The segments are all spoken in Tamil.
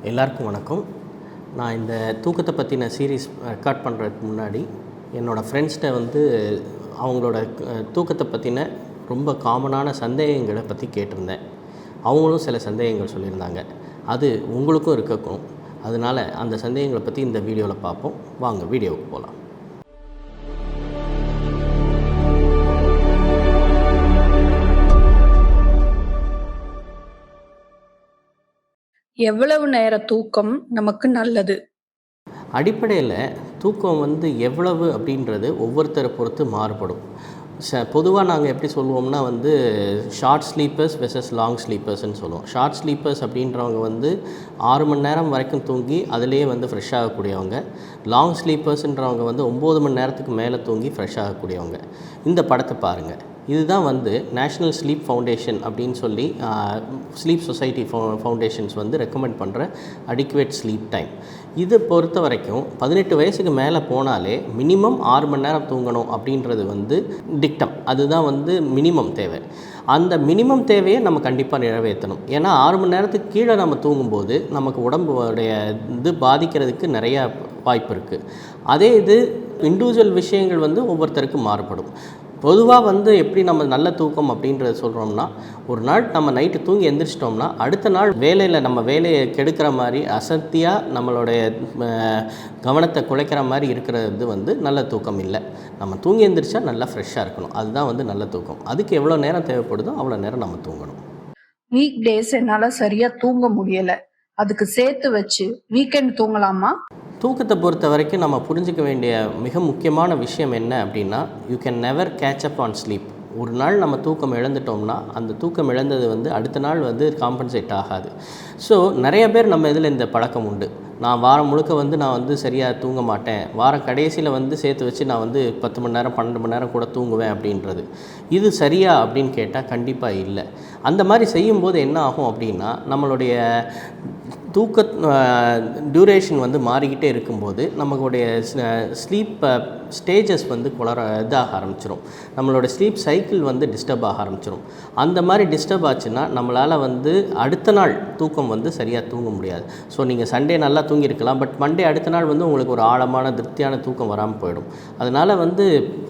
எல்லாருக்கும் வணக்கம். நான் இந்த தூக்கத்தை பற்றின சீரீஸ் ரெக்கார்ட் பண்ணுறதுக்கு முன்னாடி என்னோடய ஃப்ரெண்ட்ஸ்கிட்ட அவங்களோட தூக்கத்தை பற்றின ரொம்ப காமனான சந்தேகங்களை பற்றி கேட்டிருந்தேன். அவங்களும் சில சந்தேகங்கள் சொல்லியிருந்தாங்க. அது உங்களுக்கும் இருக்கக்கும். அதனால் அந்த சந்தேகங்களை பற்றி இந்த வீடியோவில் பார்ப்போம். வாங்க வீடியோவுக்கு போகலாம். எவ்வளவு நேர தூக்கம் நமக்கு நல்லது? அடிப்படையில் தூக்கம் எவ்வளவு அப்படின்றது ஒவ்வொருத்தரை பொறுத்து மாறுபடும். பொதுவாக நாங்கள் எப்படி சொல்லுவோம்னா ஷார்ட் ஸ்லீப்பர்ஸ் வெர்சஸ் லாங் ஸ்லீப்பர்ஸ்ன்னு சொல்லுவோம். ஷார்ட் ஸ்லீப்பர்ஸ் அப்படின்றவங்க 6 மணி நேரம் வரைக்கும் தூங்கி அதிலேயே ஃப்ரெஷ் ஆகக்கூடியவங்க. லாங் ஸ்லீப்பர்ஸ்ன்றவங்க 9 மணி நேரத்துக்கு மேலே தூங்கி ஃப்ரெஷ் ஆகக்கூடியவங்க. இந்த படத்தை பாருங்கள். இதுதான் நேஷ்னல் ஸ்லீப் ஃபவுண்டேஷன் அப்படின்னு சொல்லி ஸ்லீப் சொசைட்டி ஃபவுண்டேஷன்ஸ் ரெக்கமெண்ட் பண்ணுற அடிக்குவேட் ஸ்லீப் டைம். இதை பொறுத்த வரைக்கும் 18 வயசுக்கு மேலே போனாலே மினிமம் 6 மணி நேரம் தூங்கணும் அப்படின்றது டிக்டம். அதுதான் மினிமம் தேவை. அந்த மினிமம் தேவையை நம்ம கண்டிப்பாக நிறைவேற்றணும். ஏன்னா 6 மணி நேரத்துக்கு கீழே நம்ம தூங்கும்போது நமக்கு உடம்புடைய பாதிக்கிறதுக்கு நிறையா வாய்ப்பு இருக்குது. அதே இது இண்டிவிஜுவல் விஷயங்கள் ஒவ்வொருத்தருக்கும் மாறுபடும். பொதுவாக எப்படி நம்ம நல்ல தூக்கம் அப்படின்றத சொல்கிறோம்னா, ஒரு நாள் நம்ம நைட்டு தூங்கி எந்திரிச்சிட்டோம்னா அடுத்த நாள் வேலையில் நம்ம வேலையை கெடுக்கிற மாதிரி அசத்தியாக நம்மளுடைய கவனத்தை குலைக்கிற மாதிரி இருக்கிறது நல்ல தூக்கம் இல்லை. நம்ம தூங்கி எந்திரிச்சா நல்லா ஃப்ரெஷ்ஷாக இருக்கணும். அதுதான் நல்ல தூக்கம். அதுக்கு எவ்வளோ நேரம் தேவைப்படுதோ அவ்வளோ நேரம் நம்ம தூங்கணும். வீக் டேஸ் என்னால் சரியாக தூங்க முடியலை, அதுக்கு சேர்த்து வச்சு வீக்கெண்ட் தூங்கலாமா? தூக்கத்தை பொறுத்த வரைக்கும் நம்ம புரிஞ்சிக்க வேண்டிய மிக முக்கியமான விஷயம் என்ன அப்படின்னா, you can never catch up on sleep. ஒரு நாள் நம்ம தூக்கம் இழந்துட்டோம்னா அந்த தூக்கம் இழந்தது அடுத்த நாள் காம்பன்சேட் ஆகாது. ஸோ நிறைய பேர் நம்ம இதில் இந்த பழக்கம் உண்டு. நான் வாரம் முழுக்க நான் சரியாக தூங்க மாட்டேன், வாரம் கடைசியில் சேர்த்து வச்சு நான் 10 மணி நேரம் 12 மணி நேரம் கூட தூங்குவேன் அப்படின்றது. இது சரியா அப்படின்னு கேட்டால் கண்டிப்பாக இல்லை. அந்த மாதிரி செய்யும்போது என்ன ஆகும் அப்படின்னா, நம்மளுடைய தூக்க டியூரேஷன் மாறிக்கிட்டே இருக்கும்போது நம்மளுடைய ஸ்லீப் ஸ்டேஜஸ் இதாக ஆரம்பிச்சிடும். நம்மளோட ஸ்லீப் சைக்கிள் டிஸ்டர்ப் ஆக ஆரம்பிச்சிடும். அந்த மாதிரி டிஸ்டர்ப் ஆச்சுன்னா நம்மளால் அடுத்த நாள் தூக்கம் சரியாக தூங்க முடியாது. ஸோ நீங்கள் சண்டே நல்லா தூங்கியிருக்கலாம், பட் மண்டே அடுத்த நாள் உங்களுக்கு ஒரு ஆழமான திருப்தியான தூக்கம் வராமல் போயிடும். அதனால்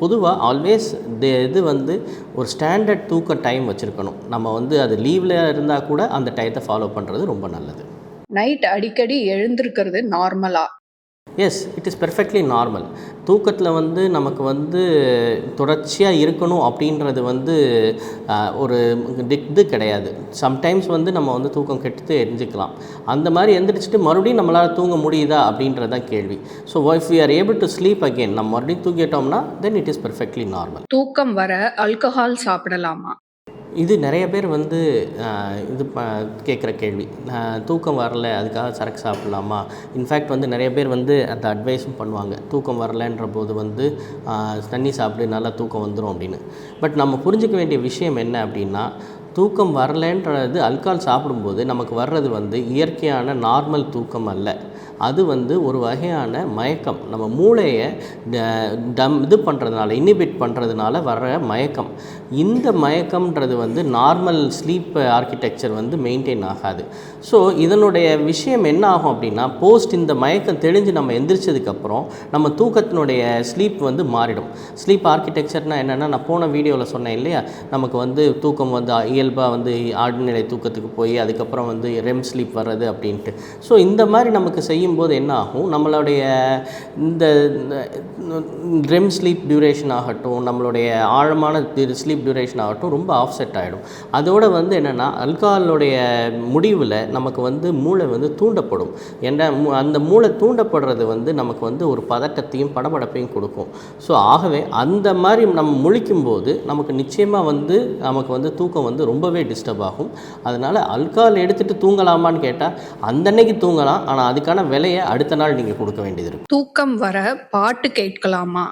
பொதுவாக ஆல்வேஸ் இது ஒரு ஸ்டாண்டர்ட் தூக்க டைம் வச்சுருக்கணும். நம்ம அது லீவில் இருந்தால் கூட அந்த டயத்தை ஃபாலோ பண்ணுறது ரொம்ப நல்லது. நைட் அடிக்கடி எழுந்திருக்கிறது நார்மலா? Yes, it is perfectly normal. தூக்கத்தில் நமக்கு தொடர்ச்சியாக இருக்கணும் அப்படின்றது ஒரு இது கிடையாது. சம்டைம்ஸ் நம்ம தூக்கம் கெட்டு எரிஞ்சிக்கலாம். அந்த மாதிரி எந்திரிச்சிட்டு மறுபடியும் நம்மளால் தூங்க முடியுதா அப்படின்றது தான் கேள்வி. So if we are able to sleep again, நம்ம மறுபடியும் தூங்கிட்டோம்னா then it is perfectly normal. தூக்கம் வர ஆல்கஹால் சாப்பிடலாமா? இது நிறைய பேர் இது கேட்குற கேள்வி. தூக்கம் வரல அதுக்காக சரக்கு சாப்பிட்லாமா? இன்ஃபேக்ட் நிறைய பேர் அந்த அட்வைஸும் பண்ணுவாங்க. தூக்கம் வரலன்ற போது தண்ணி சாப்பிட்டு நல்லா தூக்கம் வந்துடும் அப்படின்னு. பட் நம்ம புரிஞ்சிக்க வேண்டிய விஷயம் என்ன அப்படின்னா, தூக்கம் வரலன்றது ஆல்கஹால் சாப்பிடும்போது நமக்கு வர்றது இயற்கையான நார்மல் தூக்கம் அல்ல. அது ஒரு வகையான மயக்கம். நம்ம மூளையை இது பண்ணுறதுனால, இனிபிட் பண்ணுறதுனால வர்ற மயக்கம். இந்த மயக்கம்ன்றது நார்மல் ஸ்லீப் ஆர்கிடெக்சர் மெயின்டைன் ஆகாது. ஸோ இதனுடைய விஷயம் என்ன ஆகும் அப்படின்னா, போஸ்ட் இந்த மயக்கம் தெளிஞ்சு நம்ம எந்திரிச்சதுக்கப்புறம் நம்ம தூக்கத்தினுடைய ஸ்லீப் மாறிடும். ஸ்லீப் ஆர்கிடெக்சர்னால் என்னென்னா, நான் போன வீடியோவில் சொன்னேன் இல்லையா, நமக்கு தூக்கம் இயல்பாக ஆழ்நிலை தூக்கத்துக்கு போய் அதுக்கப்புறம் ரெம் ஸ்லீப் வர்றது அப்படின்ட்டு. ஸோ இந்த மாதிரி நமக்கு செய்யும்போது என்ன ஆகும், நம்மளுடைய இந்த ரெம் ஸ்லீப் டியூரேஷன் ஆகட்டும், நம்மளுடைய ஆழமான ஸ்லீப் டியூரேஷன் ஆகட்டும் ரொம்ப ஆஃப்செட் ஆகிடும். அதோடு என்னென்னா, ஆல்கஹாலுடைய முடிவில் நமக்கு மூளை தூண்டப்படும். ஏன்னா அந்த மூளை தூண்டப்படுறது நமக்கு ஒரு பதட்டத்தையும் படபடப்பையும் கொடுக்கும். ஸோ ஆகவே அந்த மாதிரி நம்ம முழிக்கும்போது நமக்கு நிச்சயமாக நமக்கு தூக்கம் ரொம்பவே டிஸ்டர்ப் ஆகும். அதனால் ஆல்கஹால் எடுத்துகிட்டு தூங்கலாமான்னு கேட்டால் அந்தன்னைக்கு தூங்கலாம், ஆனால் அதுக்கான விலையை அடுத்த நாள் நீங்கள் கொடுக்க வேண்டியது இருக்கும். தூக்கம் வர பாட்டு கேட்கலாமா?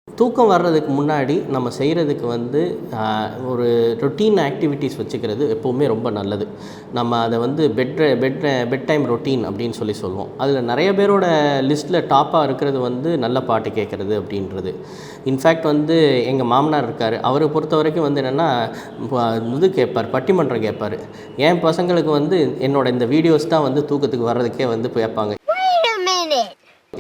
தூக்கம் வர்றதுக்கு முன்னாடி நம்ம செய்கிறதுக்கு வந்து ஒரு ரொட்டீன் ஆக்டிவிட்டீஸ் வச்சுக்கிறது எப்போவுமே ரொம்ப நல்லது. நம்ம அதை வந்து பெட் டைம் ரொட்டீன் அப்படின்னு சொல்லுவோம். அதில் நிறைய பேரோட லிஸ்ட்டில் டாப்பாக இருக்கிறது வந்து நல்ல பாட்டு கேட்குறது அப்படின்றது. இன்ஃபேக்ட் வந்து எங்கள் மாமனார் இருக்கார், அவரை பொறுத்த வரைக்கும் வந்து என்னென்னா இது கேட்பார், பட்டிமன்றம் கேட்பார். என் பசங்களுக்கு வந்து என்னோட இந்த வீடியோஸ் தான் வந்து தூக்கத்துக்கு வர்றதுக்கே வந்து கேட்பாங்க.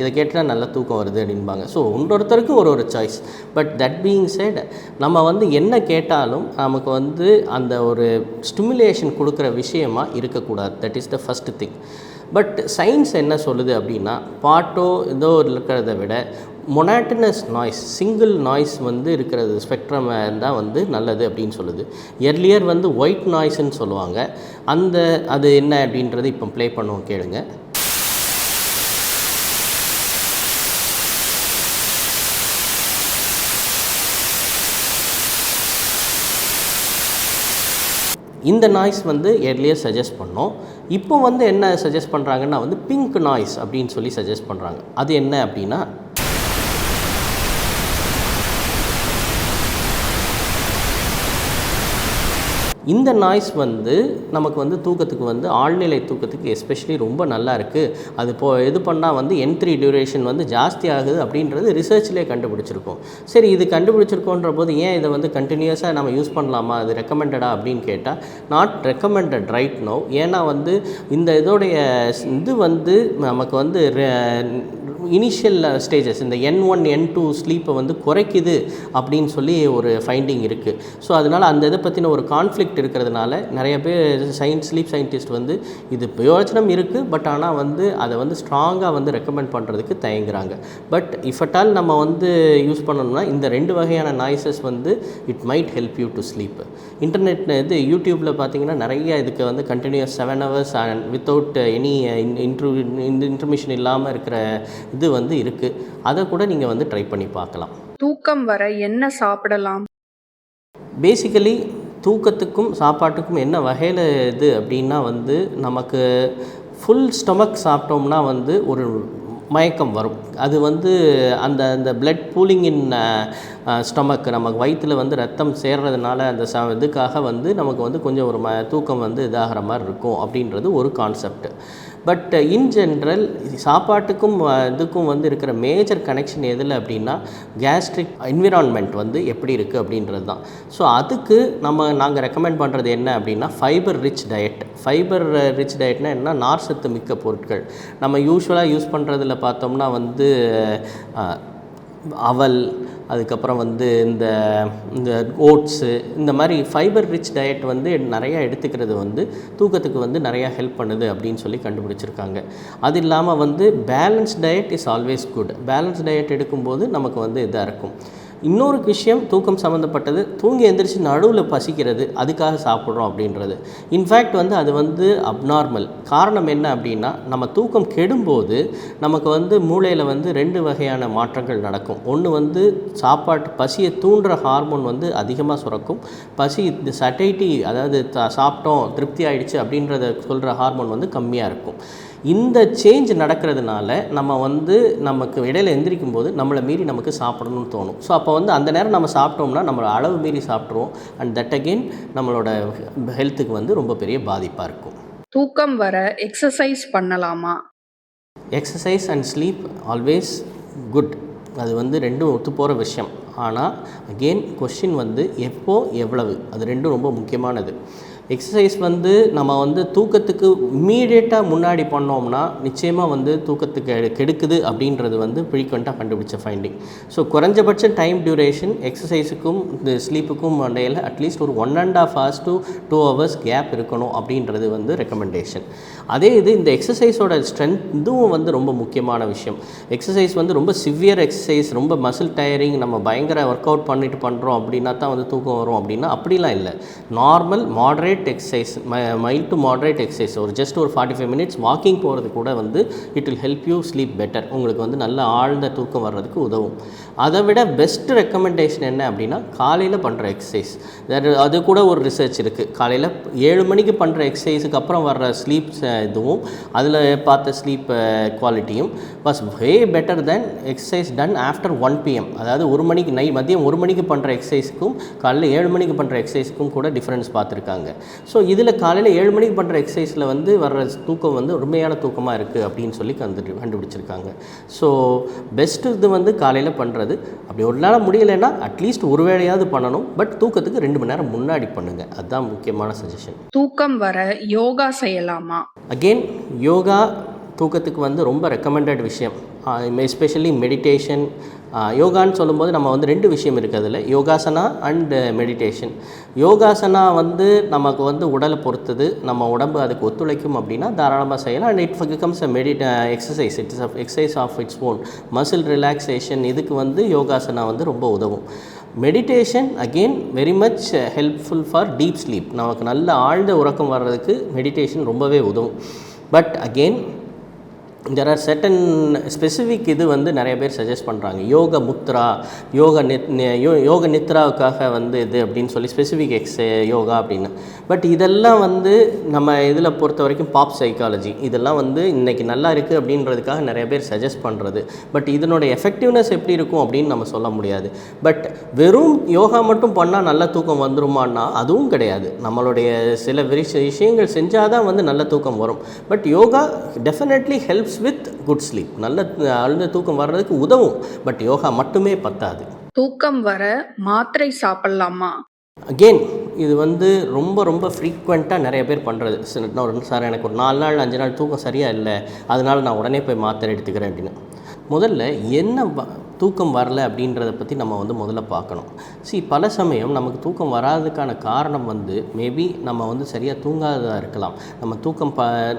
இதை கேட்டால் நல்லா தூக்கம் வருது அப்படின்பாங்க. ஸோ ஒருத்தருக்கு ஒரு choice. But that being set, நம்ம வந்து என்ன கேட்டாலும் நமக்கு வந்து அந்த ஒரு ஸ்டிமுலேஷன் கொடுக்குற விஷயமா இருக்கக்கூடாது. That is the first thing. But science என்ன சொல்லுது அப்படின்னா, பாட்டோ ஏதோ இருக்கிறத விட மொனாட்டனஸ் நாய்ஸ், சிங்கிள் நாய்ஸ் வந்து இருக்கிறது ஸ்பெக்ட்ரம் தான் வந்து நல்லது அப்படின்னு சொல்லுது. எர்லியர் வந்து ஒயிட் நாய்ஸ்ன்னு சொல்லுவாங்க. அது என்ன அப்படின்றது இப்போ ப்ளே பண்ணுவோம், கேளுங்க. இந்த நாய்ஸ் வந்து எர்லியர் சஜஸ்ட் பண்ணோம். இப்போ வந்து என்ன சஜஸ்ட் பண்ணுறாங்கன்னா வந்து பிங்க் நாய்ஸ் அப்படின்னு சொல்லி சஜஸ்ட் பண்ணுறாங்க. அது என்ன அப்படின்னா, இந்த நாய்ஸ் வந்து நமக்கு வந்து தூக்கத்துக்கு வந்து ஆழ்நிலை தூக்கத்துக்கு எஸ்பெஷலி ரொம்ப நல்லா இருக்குது. அது இது பண்ணால் வந்து N3 டியூரேஷன் வந்து ஜாஸ்தி ஆகுது அப்படின்றது ரிசர்ச்லேயே கண்டுபிடிச்சிருக்கோம். சரி, இது கண்டுபிடிச்சிருக்கோன்ற போது ஏன் இதை வந்து கண்டினியூஸாக நம்ம யூஸ் பண்ணலாமா, அது ரெக்கமெண்டடா அப்படின்னு கேட்டால் நாட் ரெக்கமெண்டட் ரைட் நோ. ஏன்னா வந்து இந்த இதோடைய இது வந்து நமக்கு வந்து இனிஷியல் ஸ்டேஜஸ் இந்த N1 N2 ஸ்லீப்பை வந்து குறைக்குது அப்படின்னு சொல்லி ஒரு ஃபைண்டிங் இருக்குது. ஸோ அதனால் அந்த இதை பற்றின ஒரு கான்ஃப்ளிக்ட் இருக்கிறதுனால நிறைய பேர் ஸ்லீப் சயின்டிஸ்ட் வந்து இது பிரயோஜனம் இருக்குது, பட் ஆனால் வந்து அதை வந்து ஸ்ட்ராங்காக வந்து ரெக்கமெண்ட் பண்ணுறதுக்கு தயங்குறாங்க. பட் இஃப் அட் ஆல் நம்ம வந்து யூஸ் பண்ணணும்னா இந்த 2 வகையான நாய்ஸஸ் வந்து it might help you to sleep. Internet இது யூடியூப்பில் பார்த்தீங்கன்னா நிறைய இதுக்கு வந்து continuous 7 hours and without any intermission இல்லாமல் இருக்கிற இது வந்து இருக்குது. அதை கூட நீங்கள் வந்து ட்ரை பண்ணி பார்க்கலாம். தூக்கம் வர என்ன சாப்பிடலாம்? பேசிக்கலி தூக்கத்துக்கும் சாப்பாட்டுக்கும் என்ன வகையில் இது அப்படின்னா வந்து நமக்கு ஃபுல் ஸ்டொமக் சாப்பிட்டோம்னா வந்து ஒரு மயக்கம் வரும். அது வந்து அந்த பிளட் பூலிங் இன் ஸ்டொமக், நமக்கு வயிற்றில் வந்து ரத்தம் சேர்றதுனால அந்த இதுக்காக வந்து நமக்கு வந்து கொஞ்சம் ஒரு தூக்கம் வந்து இதாகிற மாதிரி இருக்கும் அப்படின்றது ஒரு கான்செப்ட். பட் இன் ஜென்ரல் சாப்பாட்டுக்கும் இதுக்கும் வந்து இருக்கிற மேஜர் கனெக்ஷன் எதில் அப்படின்னா கேஸ்ட்ரிக் என்விரான்மெண்ட் வந்து எப்படி இருக்குது அப்படின்றது தான். ஸோ அதுக்கு நாங்கள் ரெக்கமெண்ட் பண்ணுறது என்ன அப்படின்னா fibre rich diet. Fibre rich டயட்னா என்ன, நார்சத்து மிக்க பொருட்கள். நம்ம யூஸ்வலாக யூஸ் பண்ணுறதுல பார்த்தோம்னா வந்து அவல், அதுக்கப்புறம் வந்து இந்த ஓட்ஸு, இந்த மாதிரி ஃபைபர் ரிச் டயட் வந்து நிறையா எடுத்துக்கிறது வந்து தூக்கத்துக்கு வந்து நிறையா ஹெல்ப் பண்ணுது அப்படின்னு சொல்லி கண்டுபிடிச்சிருக்காங்க. அது இல்லாமல் வந்து balance diet is always good. Balance diet எடுக்கும்போது நமக்கு வந்து இதாக இருக்கும். இன்னொரு விஷயம் தூக்கம் சம்மந்தப்பட்டது, தூங்கி எந்திரிச்சு நடுவில் பசிக்கிறது, அதுக்காக சாப்பிட்றோம் அப்படின்றது. இன்ஃபேக்ட் வந்து அது வந்து அப்நார்மல். காரணம் என்ன அப்படின்னா, நம்ம தூக்கம் கெடும்போது நமக்கு வந்து மூளையில் வந்து 2 வகையான மாற்றங்கள் நடக்கும். ஒன்று வந்து பசியை தூண்டுற ஹார்மோன் வந்து அதிகமாக சுரக்கும். இந்த சட்டைட்டி, அதாவது சாப்பிட்டோம் திருப்தி ஆகிடுச்சு அப்படின்றத சொல்கிற ஹார்மோன் வந்து கம்மியாக இருக்கும். இந்த சேஞ்ச் நடக்கிறதுனால நம்ம வந்து நமக்கு இடையில எந்திரிக்கும் போது நம்மளை மீறி நமக்கு சாப்பிடணும்னு தோணும். ஸோ அப்போ வந்து அந்த நேரம் நம்ம சாப்பிட்டோம்னா நம்மளோட அளவு மீறி சாப்பிட்ருவோம். அண்ட் தட் அகெயின் நம்மளோட ஹெல்த்துக்கு வந்து ரொம்ப பெரிய பாதிப்பாக இருக்கும். தூக்கம் வர எக்ஸசைஸ் பண்ணலாமா? Exercise and sleep always good. அது வந்து 2 ஒத்து போகிற விஷயம். ஆனால் அகெயின் கொஸ்டின் வந்து எப்போ எவ்வளவு, அது 2 ரொம்ப முக்கியமானது. எக்ஸசைஸ் வந்து நம்ம வந்து தூக்கத்துக்கு இம்மீடியட்டாக முன்னாடி பண்ணோம்னா நிச்சயமாக வந்து தூக்கத்துக்கு கெடுக்குது அப்படின்றது வந்து ஃப்ரீக்வெண்ட்டாக கண்டுபிடிச்ச ஃபைண்டிங். ஸோ குறைஞ்சபட்ச டைம் டியூரேஷன் எக்ஸசைஸுக்கும் இந்த ஸ்லீப்புக்கும் இடையில் அட்லீஸ்ட் ஒரு 1.5 hours to 2 hours கேப் இருக்கணும் அப்படின்றது வந்து ரெக்கமெண்டேஷன். அதே இந்த எக்ஸசைஸோட ஸ்ட்ரென்த் இதுவும் வந்து ரொம்ப முக்கியமான விஷயம். எக்ஸசைஸ் வந்து ரொம்ப சிவியர் எக்ஸசைஸ், ரொம்ப மசில் டயரிங், நம்ம பயங்கர ஒர்க் அவுட் பண்ணிட்டு பண்ணுறோம் அப்படின்னா தான் வந்து தூக்கம் வரும் அப்படின்னா அப்படிலாம் இல்லை. Normal moderate exercise, mild to moderate exercise, ஒரு ஜஸ்ட் ஒரு 45 minutes வாக்கிங் போகிறது கூட வந்து it will help you sleep better. உங்களுக்கு வந்து நல்ல ஆழ்ந்த தூக்கம் வர்றதுக்கு உதவும். அதை விட பெஸ்ட் ரெக்கமெண்டேஷன் என்ன அப்படின்னா காலையில் பண்ணுற எக்ஸசைஸ். அது கூட ஒரு ரிசர்ச் இருக்குது. காலையில் 7 மணிக்கு பண்ணுற எக்ஸசைஸுக்கு அப்புறம் வர்ற ஸ்லீப் இதுவும் அதில் பார்த்த ஸ்லீப் குவாலிட்டியும் was way better than exercise done after 1 PM. அதாவது 1 மணிக்கு மதியம் 1 மணிக்கு பண்ணுற எக்ஸசைஸுக்கும் காலையில் 7 மணிக்கு பண்ணுற எக்ஸசைஸுக்கும் கூட டிஃப்ரென்ஸ் பார்த்துருக்காங்க. ஸோ இதில் காலையில் 7 மணிக்கு பண்ணுற எக்ஸசைஸில் வந்து வர்ற தூக்கம் வந்து உண்மையான தூக்கமாக இருக்குது அப்படின்னு சொல்லி கண்டுபிடிச்சிருக்காங்க. ஸோ பெஸ்ட்டு இது வந்து காலையில் பண்ணுறது. அப்படி ஒரு நாள் முடியலைன்னா அட்லீஸ்ட் ஒரு வேளையாவது பண்ணணும். பட் தூக்கத்துக்கு 2 மணி நேரம் முன்னாடி பண்ணுங்கள். அதுதான் முக்கியமான சஜஷன். தூக்கம் வர யோகா செய்யலாமா? அகெயின் யோகா தூக்கத்துக்கு வந்து ரொம்ப ரெக்கமெண்டட் விஷயம். Especially meditation. யோகான்னு சொல்லும்போது நம்ம வந்து 2 விஷயம் இருக்குது அதில், யோகாசனா அண்ட் மெடிடேஷன். யோகாசனா வந்து நமக்கு வந்து உடலை பொறுத்தது, நம்ம உடம்பு அதுக்கு ஒத்துழைக்கும் அப்படின்னா தாராளமாக செய்யலாம். And it becomes a exercise. It's exercise of its own. Muscle relaxation இதுக்கு வந்து யோகாசனா வந்து ரொம்ப உதவும். Meditation again very much helpful for deep sleep. நமக்கு நல்ல ஆழ்ந்த உறக்கம் வர்றதுக்கு மெடிடேஷன் ரொம்பவே உதவும். But again there are certain specific இது வந்து நிறைய பேர் சஜஸ்ட் பண்ணுறாங்க. யோக முத்ரா, யோக நித்ராவுக்காக வந்து இது அப்படின்னு சொல்லி ஸ்பெசிஃபிக் யோகா அப்படின்னு. பட் இதெல்லாம் வந்து நம்ம இதில் பொறுத்த வரைக்கும் பாப் சைக்காலஜி இதெல்லாம் வந்து இன்றைக்கி நல்லா இருக்குது அப்படின்றதுக்காக நிறைய பேர் சஜஸ்ட் பண்ணுறது. பட் இதனுடைய எஃபெக்டிவ்னஸ் எப்படி இருக்கும் அப்படின்னு நம்ம சொல்ல முடியாது. பட் வெறும் யோகா மட்டும் பண்ணால் நல்ல தூக்கம் வந்துருமான்னா அதுவும் கிடையாது. நம்மளுடைய சில விஷயங்கள் செஞ்சால் தான் வந்து நல்ல தூக்கம் வரும். But yoga definitely helps with good sleep. நல்ல ஆழ்ந்த தூக்கம் வர்றதுக்கு உதவும். பட் யோகா மட்டுமே பத்தாது. தூக்கம் வர மாத்திரை சாப்பிடலாமா? அகெயின் இது வந்து ரொம்ப ரொம்ப ஃப்ரீக்வெண்ட்டாக நிறைய பேர் பண்ணுறது. சார் எனக்கு ஒரு 4 நாள் 5 நாள் தூக்கம் சரியாக இல்லை, அதனால் நான் உடனே போய் மாத்திரை எடுத்துக்கிறேன் அப்படின்னு. முதல்ல என்ன தூக்கம் வரல அப்படின்றத பற்றி நம்ம வந்து முதல்ல பார்க்கணும். பல சமயம் நமக்கு தூக்கம் வராததுக்கான காரணம் வந்து மேபி நம்ம வந்து சரியாக தூங்காததாக இருக்கலாம். நம்ம தூக்கம்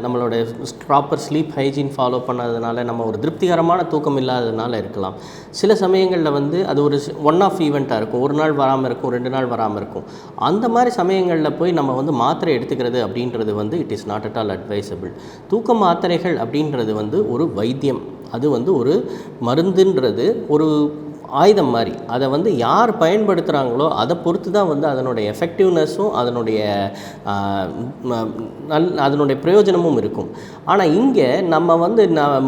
நம்மளோட ப்ராப்பர் ஸ்லீப் ஹைஜீன் ஃபாலோ பண்ணாததுனால, நம்ம ஒரு திருப்திகரமான தூக்கம் இல்லாததுனால இருக்கலாம். சில சமயங்களில் வந்து அது ஒரு ஒன் ஆஃப் ஈவெண்ட்டாக இருக்கும். ஒரு நாள் வராமல் இருக்கும், 2 நாள் வராமல் இருக்கும். அந்த மாதிரி சமயங்களில் போய் நம்ம வந்து மாத்திரை எடுத்துக்கிறது அப்படின்றது வந்து it is not at all advisable. தூக்க மாத்திரைகள் அப்படின்றது வந்து ஒரு வைத்தியம். அது வந்து ஒரு மருந்துன்றது ஒரு ஆயுதம் மாதிரி. அதை வந்து யார் பயன்படுத்துகிறாங்களோ அதை பொறுத்து தான் வந்து அதனுடைய எஃபெக்டிவ்னஸும் அதனுடைய பிரயோஜனமும் இருக்கும். ஆனால் இங்கே நம்ம வந்து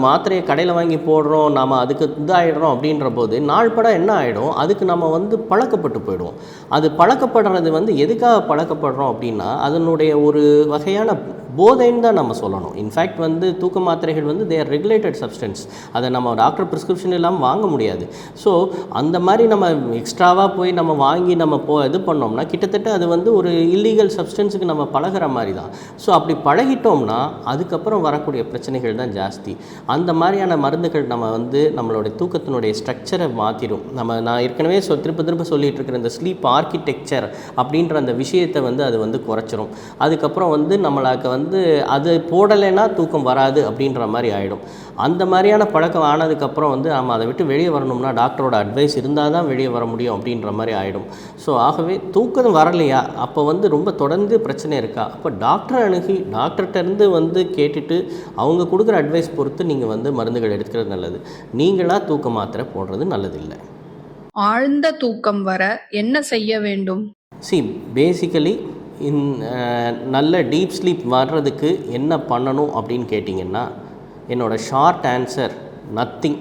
மாத்திரையை கடையில் வாங்கி போடுறோம், நம்ம அதுக்கு இதாகிடுறோம் அப்படின்ற போது நாள் படம் என்ன ஆகிடும், அதுக்கு நம்ம வந்து பழக்கப்பட்டு போயிடுவோம். அது பழக்கப்படுறது வந்து எதுக்காக பழக்கப்படுறோம் அப்படின்னா அதனுடைய ஒரு வகையான போதைன்னு தான் நம்ம சொல்லணும். இன்ஃபேக்ட் வந்து தூக்க மாத்திரைகள் வந்து தே ஆர் ரெகுலேட்டட் சப்ஸ்டன்ஸ். அதை நம்ம டாக்டர் ப்ரிஸ்கிரிப்ஷன் இல்லாமல் வாங்க முடியாது. ஸோ அந்த மாதிரி நம்ம எக்ஸ்ட்ராவாக போய் நம்ம வாங்கி நம்ம இது பண்ணோம்னா கிட்டத்தட்ட அது வந்து ஒரு இல்லீகல் சப்ஸ்டன்ஸுக்கு நம்ம பழகிற மாதிரி தான். ஸோ அப்படி பழகிட்டோம்னா அதுக்கப்புறம் வரக்கூடிய பிரச்சனைகள் தான் ஜாஸ்தி. அந்த மாதிரியான மருந்துகள் நம்ம வந்து நம்மளுடைய தூக்கத்தினுடைய ஸ்ட்ரக்சரை மாற்றிடும். நான் ஏற்கனவே திரும்ப சொல்லிகிட்டு இருக்கிற இந்த ஸ்லீப் ஆர்கிடெக்சர் அப்படின்ற அந்த விஷயத்தை வந்து அது வந்து குறைச்சிரும். அதுக்கப்புறம் வந்து நம்மளுக்கு வந்து அது போடலைன்னா தூக்கம் வராது அப்படின்ற மாதிரி ஆகிடும். அந்த மாதிரியான பழக்கம் ஆனதுக்கப்புறம் வந்து நம்ம அதை விட்டு வெளியே வரணும்னா டாக்டரோட அட்வைஸ் இருந்தால் தான் வெளியே வர முடியும் அப்படின்ற மாதிரி ஆகிடும். ஸோ ஆகவே தூக்கம் வரலையா, அப்போ வந்து ரொம்ப தொடர்ந்து பிரச்சனை இருக்கா, அப்போ டாக்டரை அணுகி டாக்டர்கிட்டருந்து வந்து கேட்டுட்டு அவங்க கொடுக்குற அட்வைஸ் பொறுத்து நீங்கள் வந்து மருந்துகள் எடுத்துக்கிறது நல்லது. நீங்களாக தூக்க மாத்திரை போடுறது நல்லதில்லை. ஆழ்ந்த தூக்கம் வர என்ன செய்ய வேண்டும்? பேசிக்கலி நல்ல டீப் ஸ்லீப் வர்றதுக்கு என்ன பண்ணணும் அப்படின்னு கேட்டிங்கன்னா என்னோடய ஷார்ட் ஆன்சர் நத்திங்.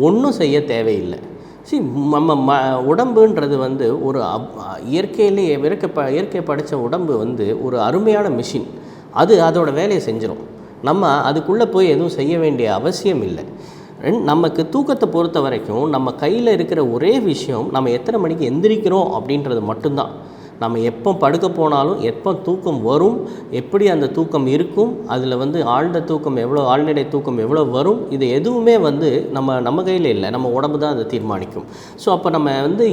ஒன்றும் செய்ய தேவையில்லை. நம்ம உடம்புன்றது வந்து ஒரு இயற்கையிலே இயற்கை படைத்த உடம்பு வந்து ஒரு அருமையான மிஷின். அதோட வேலையை செஞ்சிடும். நம்ம அதுக்குள்ளே போய் எதுவும் செய்ய வேண்டிய அவசியம் இல்லை. நமக்கு தூக்கத்தை பொறுத்த வரைக்கும் நம்ம கையில் இருக்கிற ஒரே விஷயம் நம்ம எத்தனை மணிக்கு எந்திரிக்கிறோம் அப்படின்றது மட்டும்தான். நம்ம எப்போ படுக்க போனாலும் எப்போ தூக்கம் வரும், எப்படி அந்த தூக்கம் இருக்கும், அதில் வந்து ஆழ்ந்த தூக்கம் எவ்வளோ, ஆழ்நிலை தூக்கம் எவ்வளோ வரும், இது எதுவுமே வந்து நம்ம கையில் இல்லை. நம்ம உடம்பு தான் அதை தீர்மானிக்கும். ஸோ அப்போ நம்ம வந்து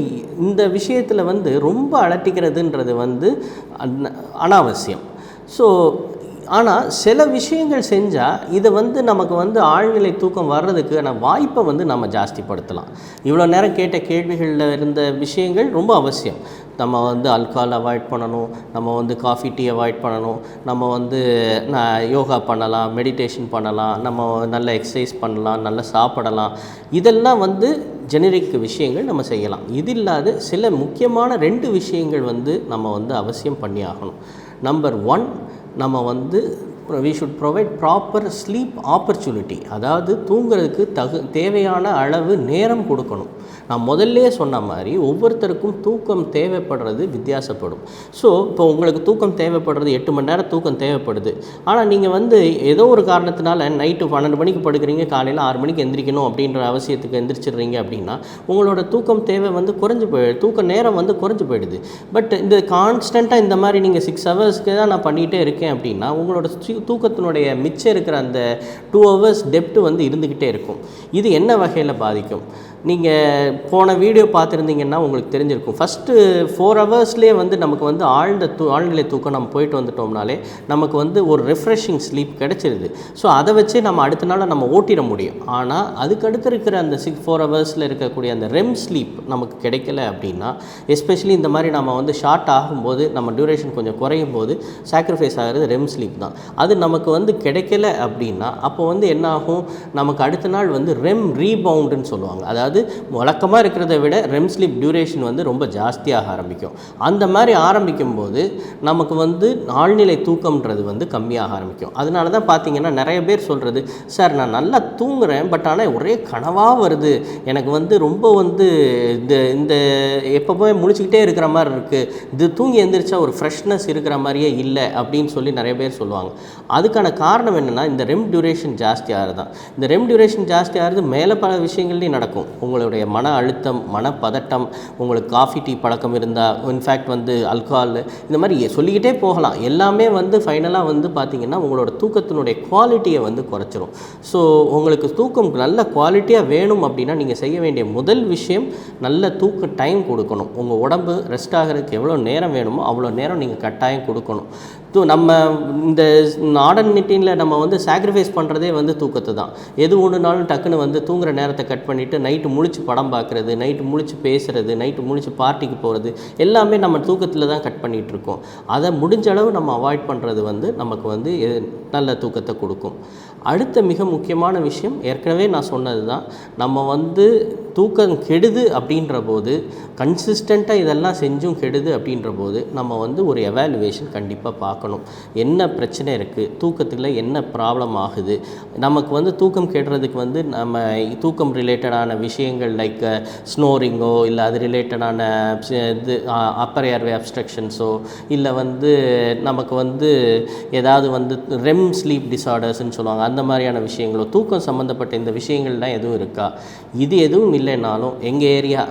இந்த விஷயத்தில் வந்து ரொம்ப அலட்டிக்கிறதுன்றது வந்து அனாவசியம். ஸோ ஆனால் சில விஷயங்கள் செஞ்சால் இதை வந்து நமக்கு வந்து ஆழ்நிலை தூக்கம் வர்றதுக்கான வாய்ப்பை வந்து நம்ம ஜாஸ்திப்படுத்தலாம். இவ்வளோ நேரம் கேட்ட கேள்விகளில் இருந்த விஷயங்கள் ரொம்ப அவசியம். நம்ம வந்து ஆல்கஹால் அவாய்ட் பண்ணணும், நம்ம வந்து காஃபி டீ அவாய்ட் பண்ணணும், நம்ம வந்து யோகா பண்ணலாம், மெடிடேஷன் பண்ணலாம், நம்ம நல்ல எக்ஸசைஸ் பண்ணலாம், நல்லா சாப்பிடலாம். இதெல்லாம் வந்து ஜெனரிக் விஷயங்கள் நம்ம செய்யலாம். இது இல்லாத சில முக்கியமான 2 விஷயங்கள் வந்து நம்ம வந்து அவசியம் பண்ணி ஆகணும். நம்பர் 1, நம்ம வந்து we should provide proper sleep opportunity. அதாவது தூங்குறதுக்கு தேவையான அளவு நேரம் கொடுக்கணும். நான் முதல்லே சொன்ன மாதிரி ஒவ்வொருத்தருக்கும் தூக்கம் தேவைப்படுறது வித்தியாசப்படும். ஸோ இப்போ உங்களுக்கு தூக்கம் தேவைப்படுறது 8 மணி நேரம் தூக்கம் தேவைப்படுது. ஆனால் நீங்கள் வந்து ஏதோ ஒரு காரணத்தினால நைட்டு 12 மணிக்கு படுக்கிறீங்க, காலையில் 6 மணிக்கு எந்திரிக்கணும் அப்படின்ற அவசியத்துக்கு எந்திரிச்சிடுறீங்க அப்படின்னா உங்களோட தூக்கம் தேவை வந்து தூக்க நேரம் வந்து குறைஞ்சி போயிடுது. பட் இந்த கான்ஸ்டண்ட்டாக இந்த மாதிரி நீங்கள் 6 ஹவர்ஸ்க்கு தான் நான் பண்ணிகிட்டே இருக்கேன் அப்படின்னா உங்களோட தூக்கத்தினுடைய மிச்சம் இருக்கிற அந்த 2 ஹவர்ஸ் டெப்த்து வந்து இருந்துக்கிட்டே இருக்கும். இது என்ன வகையில் பாதிக்கும்? நீங்கள் போன வீடியோ பார்த்துருந்தீங்கன்னா உங்களுக்கு தெரிஞ்சிருக்கும். ஃபஸ்ட்டு 4 ஹவர்ஸ்லேயே வந்து நமக்கு வந்து ஆழ்நிலை தூக்கம் நம்ம போயிட்டு வந்துட்டோம்னாலே நமக்கு வந்து ஒரு ரெஃப்ரெஷிங் ஸ்லீப் கிடச்சிருது. ஸோ அதை வச்சு நம்ம அடுத்த நாள் நம்ம ஓட்டிட முடியும். ஆனால் அதுக்கடுத்து இருக்கிற அந்த 4 ஹவர்ஸில் இருக்கக்கூடிய அந்த ரெம் ஸ்லீப் நமக்கு கிடைக்கல அப்படின்னா, எஸ்பெஷலி இந்த மாதிரி நம்ம வந்து ஷார்ட் ஆகும்போது நம்ம டியூரேஷன் கொஞ்சம் குறையும் போது சாக்ரிஃபைஸ் ஆகிறது ரெம் ஸ்லீப் தான். அது நமக்கு வந்து கிடைக்கல அப்படின்னா அப்போ வந்து என்ன ஆகும், நமக்கு அடுத்த நாள் வந்து ரெம் ரீபவுண்டுன்னு சொல்லுவாங்க. அதாவது வழக்கமாக இருக்கிறத விட ரெம் ஸ்லீப் டியூரேஷன் வந்து ரொம்ப ஜாஸ்தியாக ஆரம்பிக்கும். அந்த மாதிரி ஆரம்பிக்கும் போது நமக்கு வந்து ஆழ்நிலை தூக்கம்ன்றது வந்து கம்மியாக ஆரம்பிக்கும். அதனால தான் பார்த்தீங்கன்னா நிறைய பேர் சொல்கிறது, சார் நான் நல்லா தூங்குறேன் பட் ஆனால் ஒரே கனவாக வருது, எனக்கு வந்து ரொம்ப வந்து இந்த எப்போவுமே முழிச்சிக்கிட்டே இருக்கிற மாதிரி இருக்குது, இது தூங்கி எந்திரிச்சா ஒரு ஃப்ரெஷ்னஸ் இருக்கிற மாதிரியே இல்லை அப்படின்னு சொல்லி நிறைய பேர் சொல்லுவாங்க. அதுக்கான காரணம் என்னென்னா இந்த ரெம் டியூரேஷன் ஜாஸ்தி ஆகிறது தான். இந்த ரெம் டியூரேஷன் ஜாஸ்தி ஆகிறது மேலே பல விஷயங்கள்லையும் நடக்கும். உங்களுடைய மன அழுத்தம், மனப்பதட்டம், உங்களுக்கு காஃபி டீ பழக்கம் இருந்தால், இன்ஃபேக்ட் வந்து ஆல்கஹால், இந்த மாதிரி சொல்லிக்கிட்டே போகலாம். எல்லாமே வந்து ஃபைனலாக வந்து பார்த்திங்கன்னா உங்களோட தூக்கத்தினுடைய குவாலிட்டியை வந்து குறைச்சிரும். ஸோ உங்களுக்கு தூக்கம் நல்ல குவாலிட்டியாக வேணும் அப்படின்னா நீங்கள் செய்ய வேண்டிய முதல் விஷயம் நல்ல தூக்க டைம் கொடுக்கணும். உங்கள் உடம்பு ரெஸ்ட் ஆகிறதுக்கு எவ்வளோ நேரம் வேணுமோ அவ்வளோ நேரம் நீங்கள் கட்டாயம் கொடுக்கணும். நம்ம இந்த மாடர்னிட்டியில் நம்ம வந்து சாக்ரிஃபைஸ் பண்ணுறதே வந்து தூக்கத்தை தான். எது ஒன்றுனாலும் டக்குன்னு வந்து தூங்குற நேரத்தை கட் பண்ணிவிட்டு நைட்டு முழிச்சு படம் பார்க்குறது, நைட்டு முழிச்சு பேசுகிறது, நைட்டு முழிச்சு பார்ட்டிக்கு போகிறது எல்லாமே நம்ம தூக்கத்தில் தான் கட் பண்ணிகிட்ருக்கோம். அதை முடிஞ்ச அளவு நம்ம அவாய்ட் பண்ணுறது வந்து நமக்கு வந்து நல்ல தூக்கத்தை கொடுக்கும். அடுத்த மிக முக்கியமான விஷயம் ஏற்கனவே நான் சொன்னது தான், நம்ம வந்து தூக்கம் கெடுது அப்படின்ற போது, கன்சிஸ்டண்ட்டாக இதெல்லாம் செஞ்சும் கெடுது அப்படின்ற போது நம்ம வந்து ஒரு எவாலுவேஷன் கண்டிப்பாக பார்க்கணும். என்ன பிரச்சனை இருக்குது, தூக்கத்தில் என்ன ப்ராப்ளம் ஆகுது, நமக்கு வந்து தூக்கம் கெடுறதுக்கு வந்து நம்ம தூக்கம் ரிலேட்டடான விஷயங்கள் லைக் ஸ்னோரிங்கோ இல்லை அது ரிலேட்டடான இது அப்பர் ஏர்வே அப்ஸ்ட்ரக்ஷன்ஸோ இல்லை வந்து நமக்கு வந்து ஏதாவது வந்து ரெம் ஸ்லீப் டிஸார்டர்ஸ்ன்னு சொல்லுவாங்க, அந்த மாதிரியான விஷயங்களோ தூக்கம் சம்மந்தப்பட்ட இந்த விஷயங்கள்லாம் எதுவும் இருக்கா? இது எதுவும் இல்லைன்னாலும் எங்கள் ஏரியா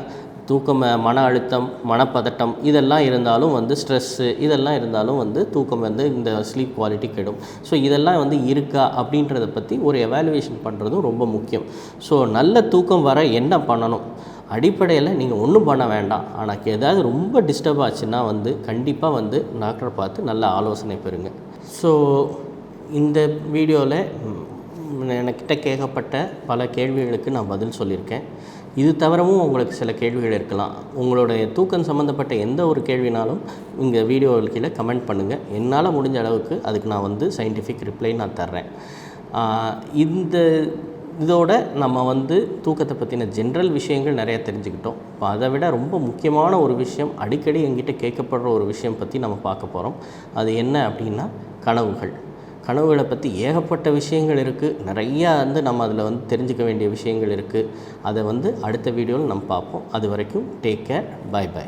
தூக்கம், மன அழுத்தம், மனப்பதட்டம் இதெல்லாம் இருந்தாலும் வந்து ஸ்ட்ரெஸ்ஸு இதெல்லாம் இருந்தாலும் வந்து தூக்கம் வந்து இந்த ஸ்லீப் குவாலிட்டி கெடும். ஸோ இதெல்லாம் வந்து இருக்கா அப்படின்றத பற்றி ஒரு எவாலுவேஷன் பண்ணுறதும் ரொம்ப முக்கியம். ஸோ நல்ல தூக்கம் வர என்ன பண்ணணும்? அடிப்படையில் நீங்கள் ஒன்றும் பண்ண வேண்டாம். ஆனால் ஏதாவது ரொம்ப டிஸ்டர்ப் ஆச்சுன்னா வந்து கண்டிப்பாக வந்து டாக்டரை பார்த்து நல்ல ஆலோசனை பெறுங்க. ஸோ இந்த வீடியோவில் என்கிட்ட கேட்கப்பட்ட பல கேள்விகளுக்கு நான் பதில் சொல்லியிருக்கேன். இது தவிரவும் உங்களுக்கு சில கேள்விகள் இருக்கலாம். உங்களுடைய தூக்கம் சம்மந்தப்பட்ட எந்த ஒரு கேள்வினாலும் இங்கே வீடியோவில் கீழே கமெண்ட் பண்ணுங்கள். என்னால் முடிஞ்ச அளவுக்கு அதுக்கு நான் வந்து சயின்டிஃபிக் ரிப்ளை நான் தர்றேன். இதோட நம்ம வந்து தூக்கத்தை பற்றின ஜென்ரல் விஷயங்கள் நிறைய தெரிஞ்சுக்கிட்டோம். இப்போ அதை விட ரொம்ப முக்கியமான ஒரு விஷயம், அடிக்கடி எங்கிட்ட கேட்கப்படுற ஒரு விஷயம் பற்றி நம்ம பார்க்க போகிறோம். அது என்ன அப்படின்னா கனவுகள். கனவுகளை பற்றி ஏகப்பட்ட விஷயங்கள் இருக்குது. நிறையா வந்து நம்ம அதில் வந்து தெரிஞ்சுக்க வேண்டிய விஷயங்கள் இருக்குது. அதை வந்து அடுத்த வீடியோவில் நம்ம பார்ப்போம். அது வரைக்கும் டேக் கேர், பை பை.